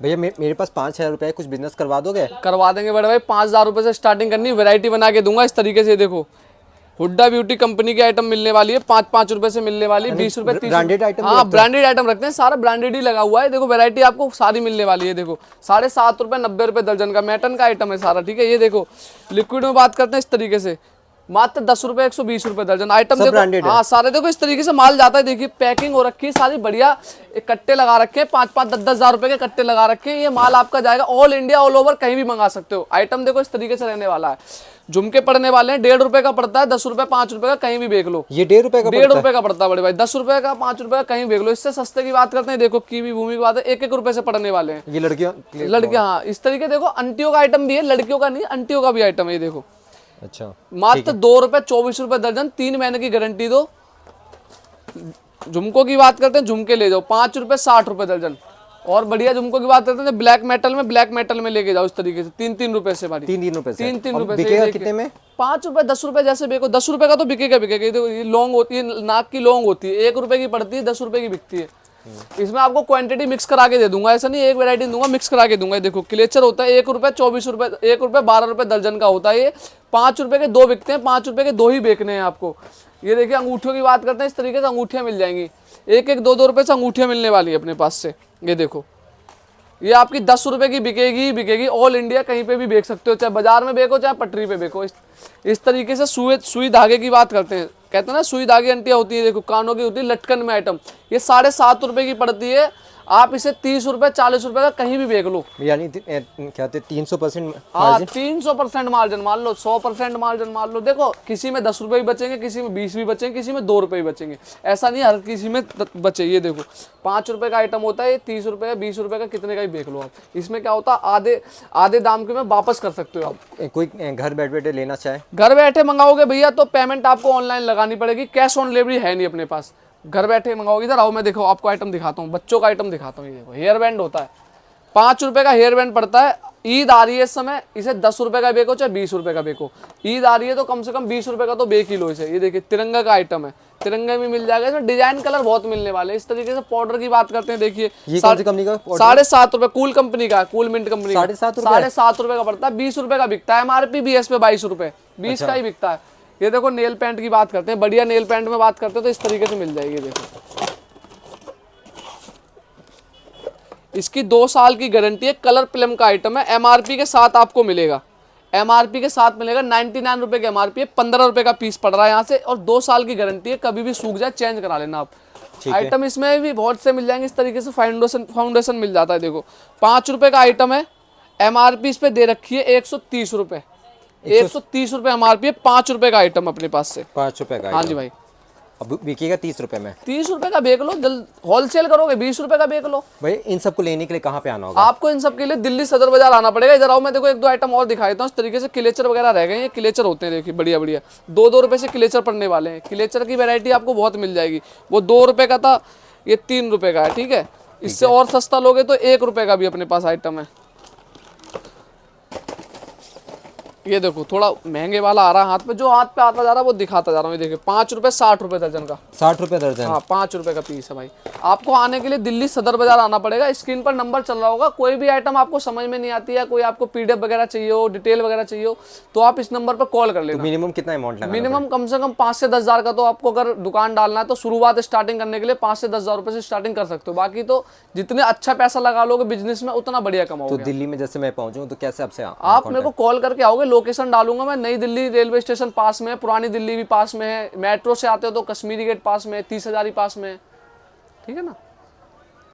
भैया मेरे पास 5,000 रुपए है, कुछ बिजनेस करवा दोगे? करवा देंगे बड़े भाई, 5,000 रुपये से स्टार्टिंग करनी, वैरायटी बना के दूंगा इस तरीके से। देखो हुड्डा ब्यूटी कंपनी की आइटम मिलने वाली है, 5-5 रुपए से मिलने वाली, 20 रुपए 30। Branded item? हाँ ब्रांडेड आइटम रखते हैं, सारा ब्रांडेड ही लगा हुआ है। देखो वैरायटी आपको सारी मिलने वाली है। देखो 7.5 रुपए 90 रुपए दर्जन का मैटन का आइटम है सारा, ठीक है। ये देखो लिक्विड में बात करते हैं इस तरीके से, मात्र 10 रुपए 120 रुपए दर्जन आइटम। देखो हाँ सारे देखो इस तरीके से माल जाता है। देखिए पैकिंग हो रखी है सारी बढ़िया, कट्टे लगा रखे हैं, 5-5 10-10 हज़ार रुपए के कट्टे लगा रखे हैं। ये माल आपका जाएगा ऑल इंडिया ऑल ओवर, कहीं भी मंगा सकते हो। आइटम देखो इस तरीके से रहने वाला है। झुमके पड़ने वाले हैं, 1.5 रुपए का पड़ता है, 10 रुपए 5 रुपए का कहीं भी बेच लो। ये 1.5 रुपए का? 1.5 रुपए का पड़ता है बड़े भाई, 10 रुपए का 5 रुपए का कहीं बेच लो। इससे सस्ते की बात करते हैं, देखो कीवी भूमि की बात है, 1-1 रुपए से पड़ने वाले हैं। ये लड़कियां हाँ इस तरीके देखो, अंटियों का आइटम भी है, लड़कियों का नहीं अंटियों का भी आइटम है। ये देखो अच्छा, मात्र 2 रुपए 24 रुपए दर्जन, 3 महीने की गारंटी दो। झुमकों की बात करते हैं, झुमके ले जाओ 5 रुपए 60 रुपए दर्जन। और बढ़िया झुमकों की बात करते हैं ब्लैक मेटल में लेके जाओ इस तरीके से, 3-3 रुपए से भाई, 3-3 रुपए से। 3-3 रुपए से। बिकेगा कितने में? 5 रुपए 10 रुपए जैसे बेचो, 10 रुपए का तो बिकेगा। देखो ये लॉन्ग होती है, नाक की लॉन्ग होती है, 1 रुपए की पड़ती है, 10 रुपए की बिकती है। इसमें आपको क्वांटिटी मिक्स करा के दे दूंगा, ऐसा नहीं एक वैरायटी दूंगा, मिक्स करा के दूंगा। देखो क्लेचर होता है 1 रुपए 24 रुपए, 1 रुपए 12 रुपए दर्जन का होता है। ये 5 रुपए के 2 बिकते हैं, 5 रुपए के 2 ही बेचने हैं आपको। ये देखिए अंगूठियों की बात करते हैं, इस तरीके से अंगूठियां मिल जाएंगी, 1-1 2-2 रुपए से अंगूठियां मिलने वाली है अपने पास से। ये देखो ये आपकी 10 रुपए की बिकेगी ऑल इंडिया, कहीं पे भी बेच सकते हो, चाहे बाजार में बेचो चाहे पटरी पे बेचो। इस तरीके से सुई धागे की बात करते हैं, कहते हैं ना सुई धागे अंटियां होती है, देखो कानों की होती है, लटकन में आइटम, ये 7.5 रुपए की पड़ती है। आप इसे 30 रुपए 40 रुपए का कहीं भी बेच लो, यानी क्या 300%? हाँ 300% मार्जिन मान लो, 100% मार्जिन मान लो। देखो किसी में 10 रुपए भी बचेंगे, किसी में 20 भी बचेंगे, किसी में 2 रुपए भी बचेंगे, ऐसा नहीं हर किसी में बचे। ये देखो 5 रुपए का आइटम होता है, 30 रुपए 20 रुपए का कितने का ही बेच लो आप। इसमें क्या होता है आधे दाम के में वापस कर सकते हो आप। कोई घर बैठे लेना चाहे, घर बैठे मंगाओगे भैया तो पेमेंट आपको ऑनलाइन लगानी पड़ेगी, कैश ऑन डिलीवरी है नहीं अपने पास। घर बैठे मंगाओगे, इधर आओ मैं देखो आपको आइटम दिखाता हूँ, बच्चों का आइटम दिखाता हूँ। ये देखो हेयर बैंड होता है, 5 रुपए का हेयर बैंड पड़ता है। ईद आ रही है इस समय, इसे 10 रुपए का बेचो चाहे 20 रुपए का बेचो। ईद आ रही है तो कम से कम 20 रुपए का तो बेच ही लो इसे। ये देखिए तिरंगा का आइटम है, तिरंगे में मिल जाएगा, इसमें डिजाइन कलर बहुत मिलने वाले हैं। इस तरीके से पाउडर की बात करते हैं, देखिए ये कौन सी कंपनी का? 7.5 रुपए, कूल कंपनी का, कूल मिंट कंपनी का 7.5 रुपए का पड़ता है, 20 रुपए का बिकता है। MRP BS पे 22 रुपए, 20 का ही बिकता है। ये देखो नेल पेंट की बात करते हैं, बढ़िया नेल पेंट में बात करते हैं तो इस तरीके से मिल जाएगी। देखो इसकी 2 साल की गारंटी है, कलर फिल्म का आइटम है, MRP के साथ आपको मिलेगा, MRP के साथ मिलेगा। 99 रुपए की MRP है, 15 रुपए का पीस पड़ रहा है यहाँ से, और 2 साल की गारंटी है, कभी भी सूख जाए चेंज करा लेना आप। आइटम इसमें भी बहुत से मिल जाएंगे इस तरीके से, फाउंडेशन मिल जाता है। देखो 5 रुपए का आइटम है, MRP इस पे दे रखी है 130 रुपए, 130 रुपए MRP है, 5 रुपए का आइटम अपने पास से, 5 रुपए का। हाँ जी भाई। अब बिकेगा 30 रुपए में, 30 रुपए का बेच लो, होलसेल करोगे 20 रुपए का बेच लो भाई। इन सबको लेने के लिए कहाँ पे आना होगा आपको? इन सब के लिए दिल्ली सदर बाजार आना पड़ेगा। इधर आओ मैं देखो 1-2 आइटम और दिखा देता हूँ। इस तरीके से क्लेचर वगैरह रह गए, ये क्लेचर होते हैं, देखिए बढ़िया बढ़िया 2-2 रुपए से क्लेचर पड़ने वाले हैं। क्लेचर की वैरायटी आपको बहुत मिल जाएगी, वो 2 रुपए का था, ये 3 रुपए का है, ठीक है। इससे और सस्ता लोगे तो 1 रुपए का भी अपने पास आइटम है। ये देखो थोड़ा महंगे वाला आ रहा है हाथ पे, जो हाथ पे आता जा रहा है वो दिखाता जा रहा हूँ। ये देखिए 5 रुपए 60 रुपए दर्जन का, 60 रुपए दर्जन, हाँ 5 रुपए का पीस है भाई। आपको आने के लिए दिल्ली सदर बाजार आना पड़ेगा, स्क्रीन पर नंबर चल रहा होगा। कोई भी आइटम आपको समझ में नहीं आती है, कोई आपको PDF वगैरह चाहिए हो, डिटेल वगैरह चाहिए हो, तो आप इस नंबर पर कॉल कर लेना। तो मिनिमम कितना अमाउंट लगेगा? मिनिमम कम से कम 5 से 10 हज़ार का तो आपको अगर दुकान डालना है तो शुरुआत स्टार्टिंग करने के लिए 5 से 10 हज़ार रुपए से स्टार्टिंग कर सकते हो। बाकी तो जितने अच्छा पैसा लगा लोगे बिजनेस में उतना बढ़िया कमाओगे। तो दिल्ली में जैसे मैं पहुंचूं तो कैसे आपसे आप मेरे को कॉल करके आओगे, लोकेशन डालूंगा मैं। नई दिल्ली रेलवे स्टेशन पास में है, पुरानी दिल्ली भी पास में है, मेट्रो से आते हो तो कश्मीरी गेट पास में है, 30 हज़ारी पास में है, ठीक है ना।